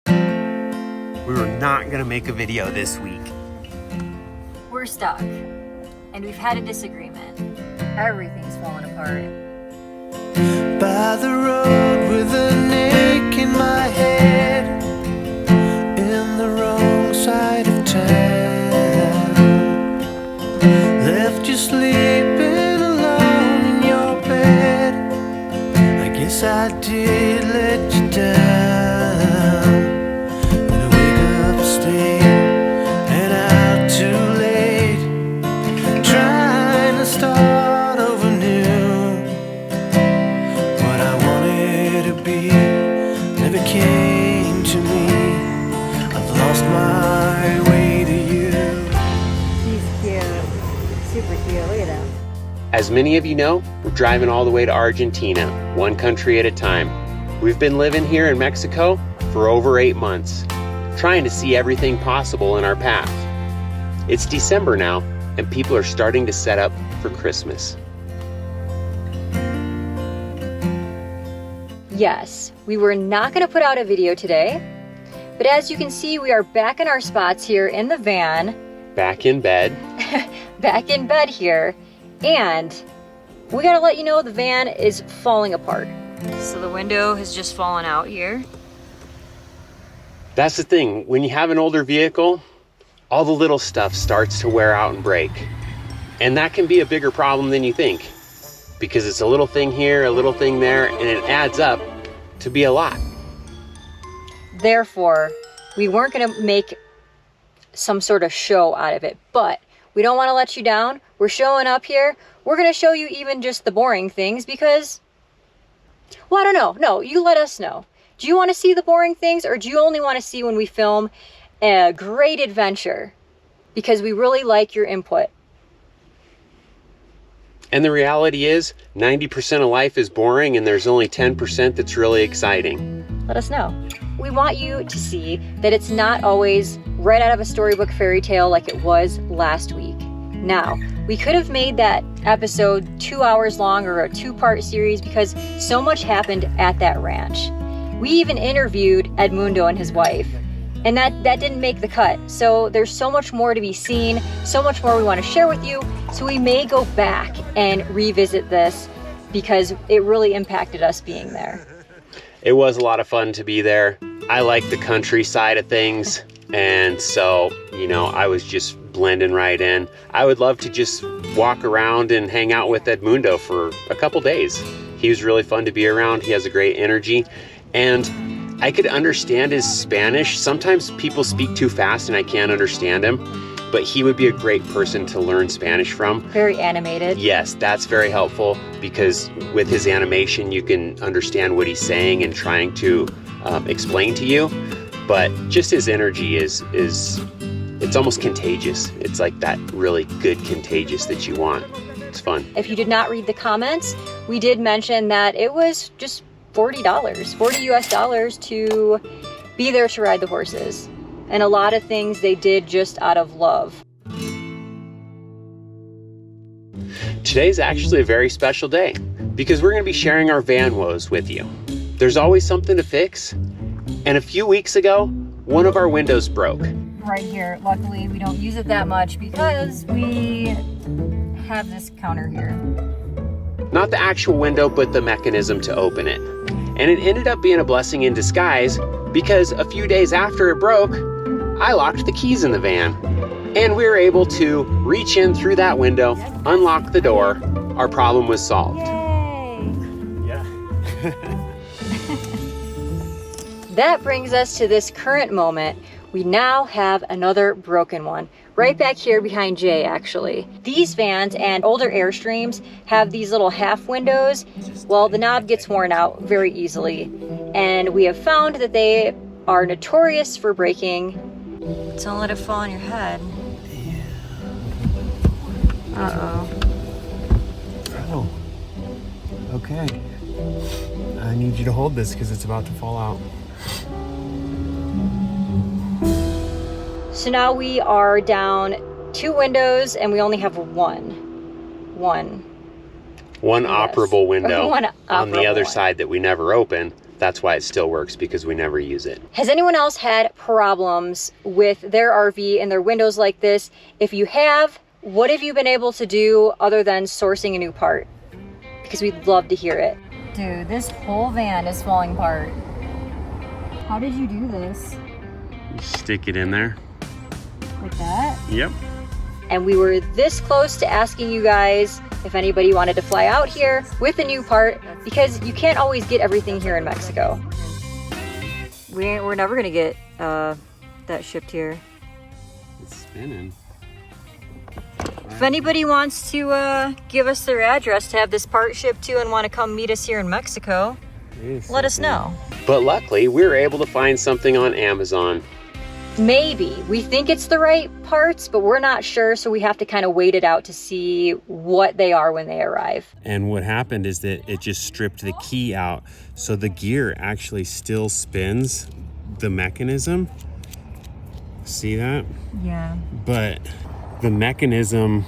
We were not gonna make a video this week. We're stuck, and we've had a disagreement. Everything's falling apart. By the road with an ache in my head, in the wrong side of town, left you sleeping alone in your bed. I guess I did let you down. Then I wake up asleep and out too late, trying to start over new. What I wanted to be never came to me. I've lost my way to you. He's cute. Super cute. Look at him. As many of you know, we're driving all the way to Argentina, one country at a time. We've been living here in Mexico for over 8 months, trying to see everything possible in our path. It's December now, and people are starting to set up for Christmas. Yes, we were not going to put out a video today, but as you can see, we are back in our spots here in the van. Back in bed. Back in bed here, and we gotta let you know the van is falling apart. So the window has just fallen out here. That's the thing, when you have an older vehicle, all the little stuff starts to wear out and break. And that can be a bigger problem than you think, because it's a little thing here, a little thing there, and it adds up to be a lot. Therefore, we weren't gonna make some sort of show out of it, but we don't want to let you down. We're showing up here. We're going to show you even just the boring things because, well, I don't know. No, you let us know. Do you want to see the boring things, or do you only want to see when we film a great adventure? Because we really like your input. And the reality is, 90% of life is boring and there's only 10% that's really exciting. Let us know. We want you to see that it's not always right out of a storybook fairy tale like it was last week. Now, we could have made that episode 2 hours long or a 2-part series because so much happened at that ranch. We even interviewed Edmundo and his wife, and that didn't make the cut. So there's so much more to be seen, so much more we want to share with you. So we may go back and revisit this because it really impacted us being there. It was a lot of fun to be there. I like the countryside of things, and so, you know, I was just blending right in. I would love to just walk around and hang out with Edmundo for a couple days. He was really fun to be around. He has a great energy, and I could understand his Spanish. Sometimes people speak too fast and I can't understand him, but he would be a great person to learn Spanish from. Very animated. Yes, that's very helpful because with his animation, you can understand what he's saying and trying to explain to you. But just his energy is it's almost contagious. It's like that really good contagious that you want. It's fun. If you did not read the comments, we did mention that it was just $40, 40 US dollars to be there to ride the horses. And a lot of things they did just out of love. Today's actually a very special day because we're going to be sharing our van woes with you. There's always something to fix. And a few weeks ago, one of our windows broke. Right here. Luckily, we don't use it that much because we have this counter here. Not the actual window, but the mechanism to open it. And it ended up being a blessing in disguise because a few days after it broke, I locked the keys in the van. And we were able to reach in through that window, unlock the door. Our problem was solved. Yay! Yeah. That brings us to this current moment. We now have another broken one. Right back here behind Jay, actually. These vans and older Airstreams have these little half windows. Well, the knob gets worn out very easily. And we have found that they are notorious for breaking. Don't let it fall on your head. Uh-oh. Oh, okay. I need you to hold this because it's about to fall out. So now we are down 2 windows and we only have one operable window One on the operable other one. side that we never open. that's why it still works, because we never use it. Has anyone else had problems with their RV and their windows like this? If you have, what have you been able to do other than sourcing a new part? Because we'd love to hear it. Dude, this whole van is falling apart. How did you do this? Stick it in there. Like that? Yep. And we were this close to asking you guys if anybody wanted to fly out here with a new part, because you can't always get everything here in Mexico. We're never gonna get that shipped here. It's spinning. If anybody wants to give us their address to have this part shipped to and want to come meet us here in Mexico, let us know. But luckily, we were able to find something on Amazon. Maybe. We think it's the right parts, but we're not sure, so we have to kind of wait it out to see what they are when they arrive. And what happened is that it just stripped the key out, so the gear actually still spins the mechanism. See that? Yeah. But the mechanism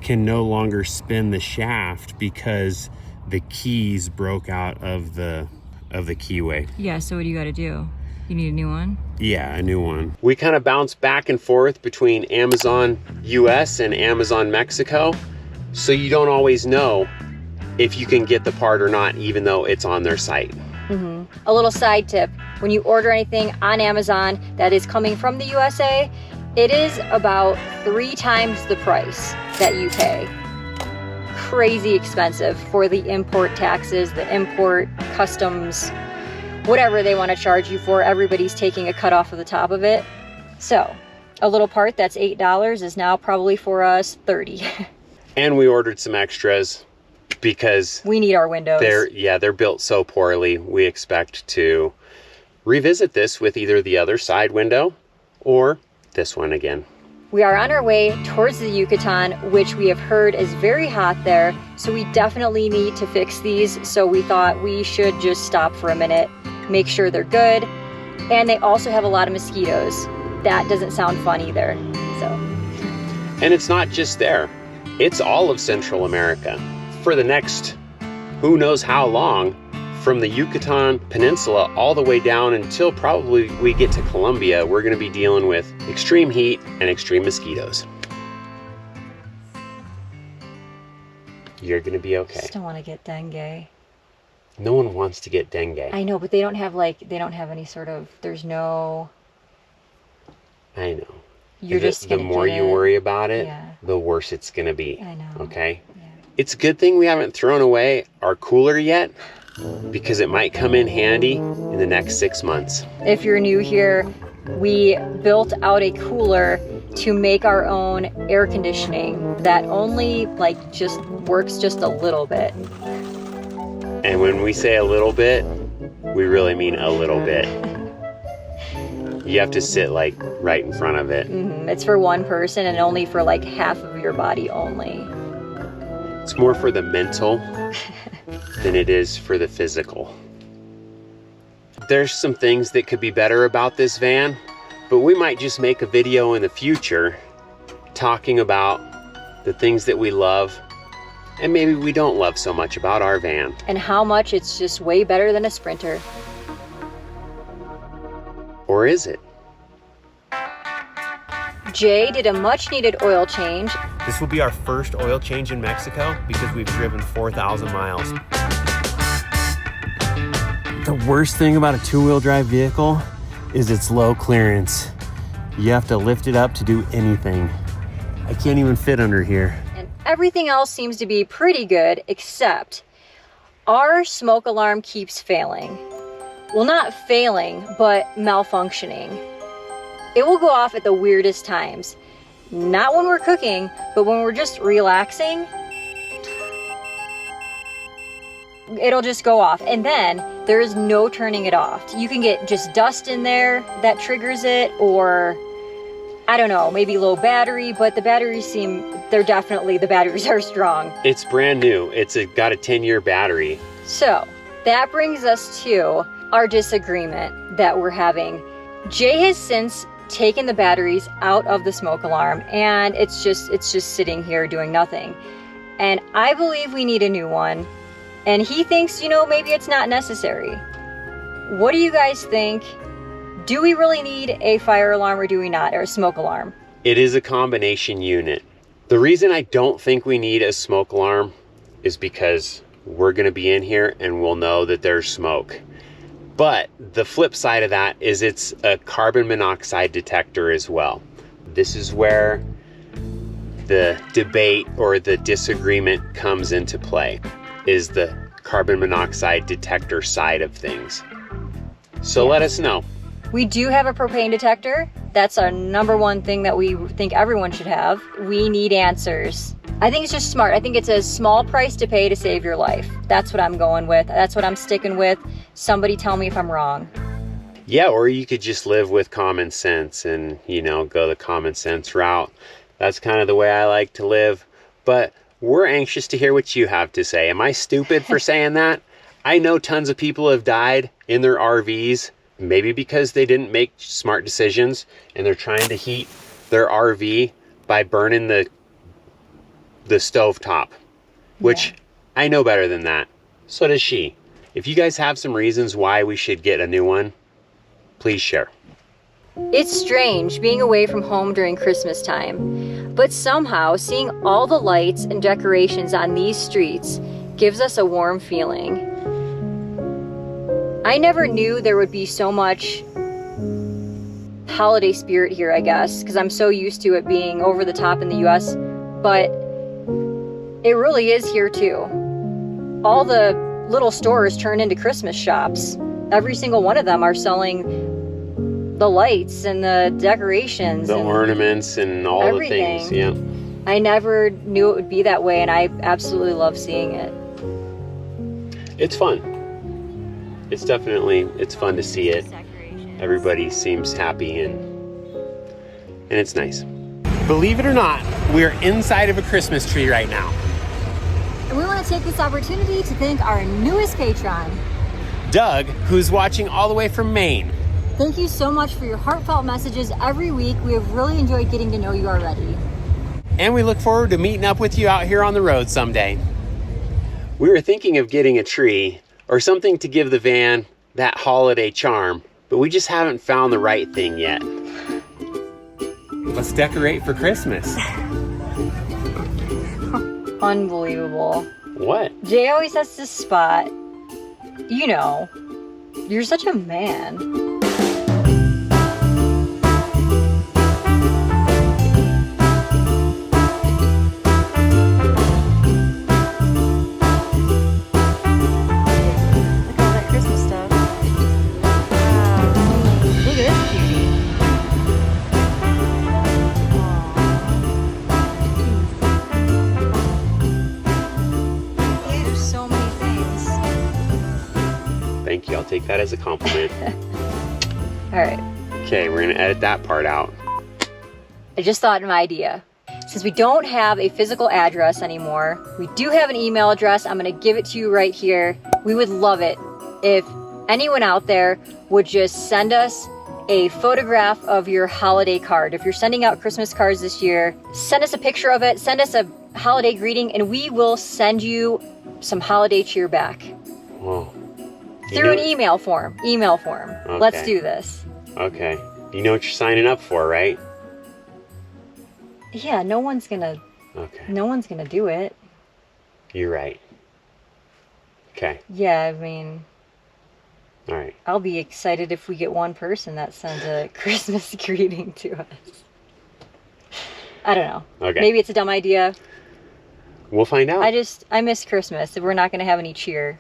can no longer spin the shaft because the keys broke out of the keyway. Yeah, so what do you got to do? You need a new one? Yeah, a new one. We kind of bounce back and forth between Amazon US and Amazon Mexico, so you don't always know if you can get the part or not, even though it's on their site. Mm-hmm. A little side tip, when you order anything on Amazon that is coming from the USA, it is about 3 times the price that you pay. Crazy expensive for the import taxes, the import customs, whatever they want to charge you for. Everybody's taking a cut off of the top of it. So a little part that's $8 is now probably for us $30. And we ordered some extras because we need our windows. They're built so poorly. We expect to revisit this with either the other side window or this one again. We are on our way towards the Yucatan, which we have heard is very hot there. So we definitely need to fix these. So we thought we should just stop for a minute, make sure they're good. And they also have a lot of mosquitoes. That doesn't sound fun either. So. And it's not just there. It's all of Central America. For the next who knows how long, from the Yucatan Peninsula all the way down until probably we get to Colombia, we're going to be dealing with extreme heat and extreme mosquitoes. You're going to be okay. I just don't want to get dengue. No one wants to get dengue. I know, but they don't have any sort of, there's no... I know. You're just going to the more you worry about it, yeah, the worse it's going to be. I know. Okay? Yeah. It's a good thing we haven't thrown away our cooler yet, because it might come in handy in the next 6 months. If you're new here, we built out a cooler to make our own air conditioning that only just works just a little bit. And when we say a little bit, we really mean a little bit. You have to sit right in front of it. Mm-hmm. It's for one person and only for half of your body only. It's more for the mental than it is for the physical. There's some things that could be better about this van, but we might just make a video in the future talking about the things that we love and maybe we don't love so much about our van. And how much it's just way better than a Sprinter. Or is it? Jay did a much needed oil change. This will be our first oil change in Mexico because we've driven 4,000 miles. The worst thing about a two-wheel drive vehicle is its low clearance. You have to lift it up to do anything. I can't even fit under here. And everything else seems to be pretty good, except our smoke alarm keeps failing. Well, not failing, but malfunctioning. It will go off at the weirdest times. Not when we're cooking, but when we're just relaxing, it'll just go off. And then there is no turning it off. You can get just dust in there that triggers it, or I don't know, maybe low battery, but the batteries the batteries are strong. It's brand new. It's got a 10-year battery. So that brings us to our disagreement that we're having. Jay has since taken the batteries out of the smoke alarm and it's just sitting here doing nothing. And I believe we need a new one. And he thinks, maybe it's not necessary. what do you guys think? Do we really need a fire alarm or do we not, or a smoke alarm? It is a combination unit. The reason I don't think we need a smoke alarm is because we're going to be in here and we'll know that there's smoke. But the flip side of that is it's a carbon monoxide detector as well. This is where the debate or the disagreement comes into play, is the carbon monoxide detector side of things. So let us know. We do have a propane detector. That's our number one thing that we think everyone should have. We need answers. I think it's just smart. I think it's a small price to pay to save your life. That's what I'm going with. That's what I'm sticking with. Somebody tell me if I'm wrong. Yeah, or you could just live with common sense and, you know, go the common sense route. That's kind of the way I like to live. But we're anxious to hear what you have to say. Am I stupid for saying that? I know tons of people have died in their RVs, maybe because they didn't make smart decisions and they're trying to heat their RV by burning the stovetop, which I know better than that. So does she. If you guys have some reasons why we should get a new one, please share. It's strange being away from home during Christmas time, but somehow seeing all the lights and decorations on these streets gives us a warm feeling. I never knew there would be so much holiday spirit here, I guess, because I'm so used to it being over the top in the US, but it really is here too. All the little stores turn into Christmas shops. Every single one of them are selling the lights and the decorations. The ornaments and all everything. The things, yeah. I never knew it would be that way, and I absolutely love seeing it. It's fun. It's fun to see it. Everybody seems happy and it's nice. Believe it or not, we're inside of a Christmas tree right now. And we want to take this opportunity to thank our newest patron, Doug, who's watching all the way from Maine. Thank you so much for your heartfelt messages every week. We have really enjoyed getting to know you already. And we look forward to meeting up with you out here on the road someday. We were thinking of getting a tree or something to give the van that holiday charm, but we just haven't found the right thing yet. Let's decorate for Christmas. Unbelievable. What? Jay always has this spot. You know, you're such a man. Thank you. I'll take that as a compliment. All right. Okay, we're going to edit that part out. I just thought of an idea. Since we don't have a physical address anymore, we do have an email address. I'm going to give it to you right here. We would love it if anyone out there would just send us a photograph of your holiday card. If you're sending out Christmas cards this year, send us a picture of it, send us a holiday greeting, and we will send you some holiday cheer back. Whoa. Through an email form. Okay. Let's do this. Okay. You know what you're signing up for, right? Yeah, no one's gonna do it. You're right. Okay. Yeah, I mean, all right. I'll be excited if we get one person that sends a Christmas greeting to us. I don't know. Okay. Maybe it's a dumb idea. We'll find out. I miss Christmas. We're not gonna have any cheer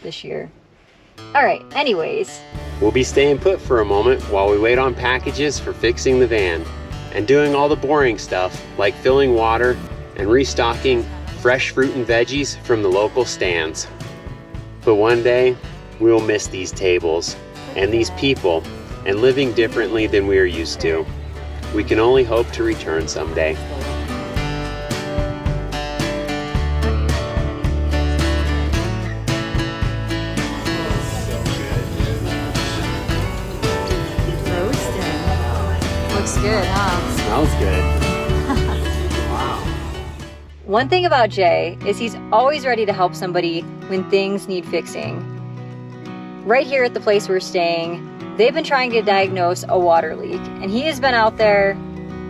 this year. All right, anyways. We'll be staying put for a moment while we wait on packages for fixing the van and doing all the boring stuff like filling water and restocking fresh fruit and veggies from the local stands. But one day, we will miss these tables and these people and living differently than we are used to. We can only hope to return someday. Looks good, huh? Smells good. Wow. One thing about Jay is he's always ready to help somebody when things need fixing. right here at the place we're staying, they've been trying to diagnose a water leak, and he has been out there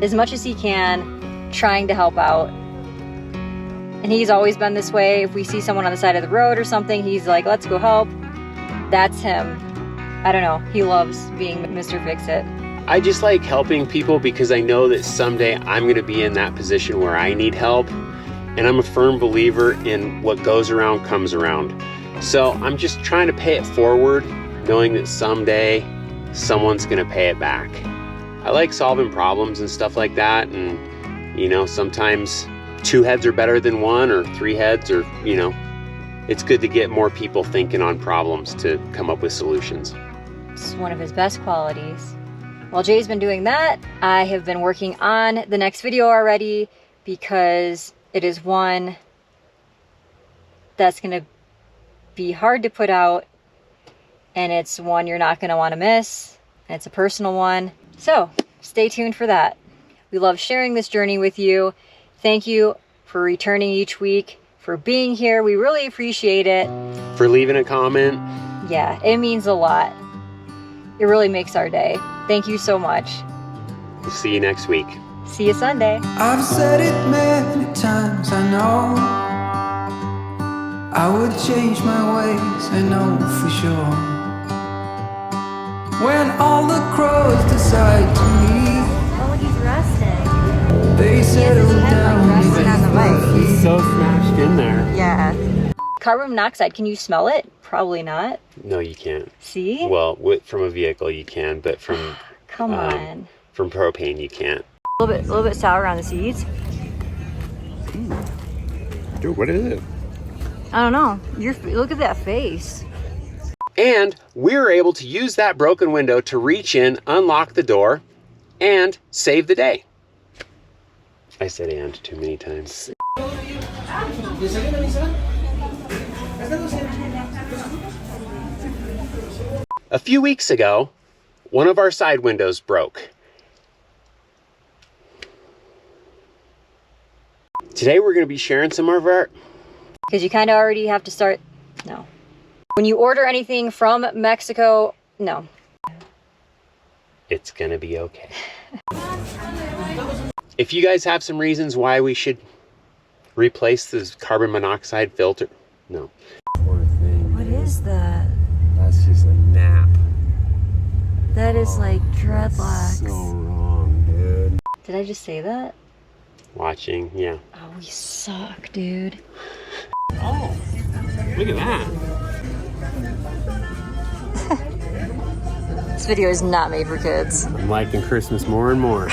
as much as he can trying to help out. And he's always been this way. If we see someone on the side of the road or something, he's like, let's go help. That's him. I don't know. He loves being Mr. Fix-It. I just like helping people because I know that someday I'm going to be in that position where I need help. And I'm a firm believer in what goes around comes around. So I'm just trying to pay it forward, knowing that someday someone's going to pay it back. I like solving problems and stuff like that. And, you know, sometimes 2 heads are better than 1, or 3 heads, or, you know, it's good to get more people thinking on problems to come up with solutions. It's one of his best qualities. While Jay's been doing that, I have been working on the next video already because it is one that's going to be hard to put out, and it's one you're not going to want to miss, and it's a personal one. So stay tuned for that. We love sharing this journey with you. Thank you for returning each week, for being here. We really appreciate it. For leaving a comment. Yeah, it means a lot. It really makes our day. Thank you so much. We'll see you next week. See you Sunday. I've said it many times, I know I would change my ways, I know for sure. When all the crows decide to leave, Oh, he's resting. they settle down. Resting on the mic. He's so smashed in there. Yeah. Carbon monoxide, can you smell it? Probably not. No, you can't. See? Well, from a vehicle you can, but from Come on. from propane you can't. A little bit sour on the seeds. Dude, what is it? I don't know. Look at that face. And we were able to use that broken window to reach in, unlock the door, and save the day. I said and too many times. A few weeks ago, one of our side windows broke. Today we're going to be sharing some of our... Because you kind of already have to start... No. When you order anything from Mexico, no. It's going to be okay. If you guys have some reasons why we should replace this carbon monoxide filter... No. Poor thing. What is that? That's just a nap. That is like dreadlocks. So wrong, dude. Did I just say that? Watching, yeah. Oh, we suck, dude. Oh, look at that. This video is not made for kids. I'm liking Christmas more and more.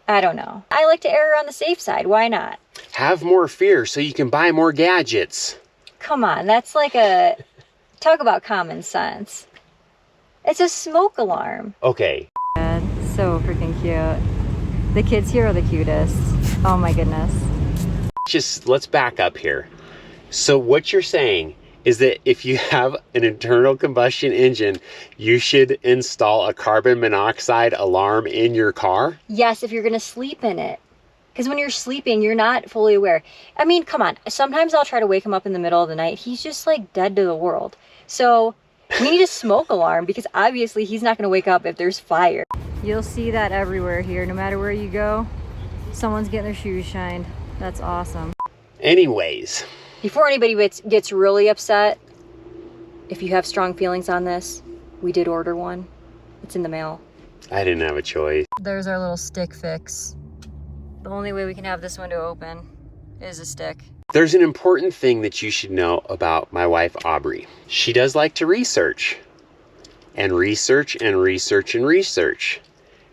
I don't know. I like to err on the safe side. Why not? Have more fear so you can buy more gadgets. Come on, that's like a... Talk about common sense. It's a smoke alarm. Okay. So freaking cute. The kids here are the cutest. Oh my goodness. Just let's back up here. So what you're saying is that if you have an internal combustion engine, you should install a carbon monoxide alarm in your car? Yes, if you're gonna sleep in it. Because when you're sleeping, you're not fully aware. I mean, come on. Sometimes I'll try to wake him up in the middle of the night. He's just like dead to the world. So we need a smoke alarm because obviously he's not gonna wake up if there's fire. You'll see that everywhere here. No matter where you go, someone's getting their shoes shined. That's awesome. Anyways. Before anybody gets really upset, if you have strong feelings on this, we did order one. It's in the mail. I didn't have a choice. There's our little stick fix. The only way we can have this window open is a stick. There's an important thing that you should know about my wife, AuBrey. She does like to research. And research and research and research.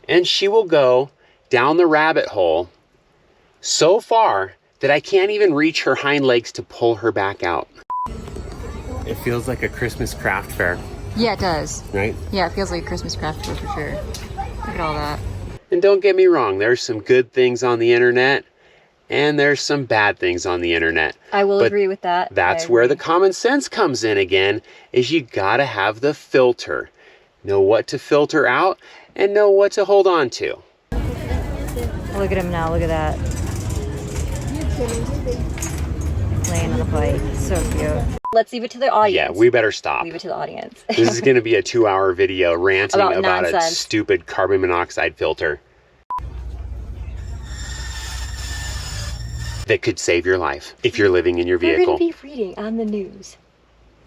And she will go down the rabbit hole so far that I can't even reach her hind legs to pull her back out. It feels like a Christmas craft fair. Yeah, it does. Right? Yeah, it feels like a Christmas craft fair for sure. Look at all that. And don't get me wrong, there's some good things on the internet and there's some bad things on the internet. I will agree with that. That's where the common sense comes in again, is you gotta have the filter. Know what to filter out and know what to hold on to. Look at him now, look at that. laying on the bike. So cute. Let's leave it to the audience. Yeah, we better stop. Leave it to the audience. This is going to be a 2-hour video ranting about a nonsense. stupid carbon monoxide filter that could save your life if you're living in your We're vehicle. going to be reading on the news.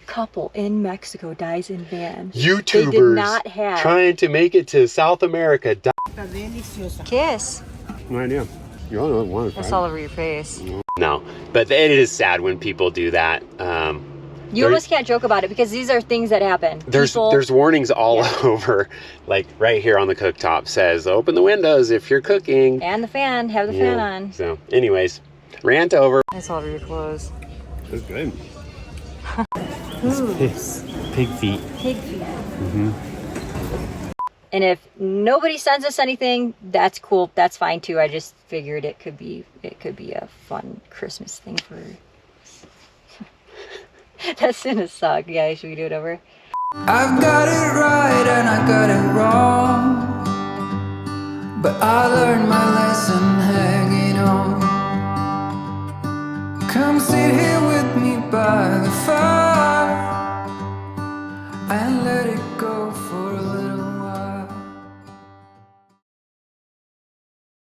Couple in Mexico dies in van. YouTubers They did not have trying to make it to South America. kiss. No idea. You're the only one. That's all over your face. No, but it is sad when people do that. You almost can't joke about it because these are things that happen. There's warnings all over, like right here on the cooktop says, open the windows if you're cooking. And the fan, have the fan on. So, anyways, rant over. That's all over your clothes. That's good. Hooves. Pig feet. Pig feet. And if nobody sends us anything, that's cool. That's fine too. I just figured it could be a fun Christmas thing for. That's gonna suck. Yeah, should we do it over? I've got it right and I got it wrong, but I learned my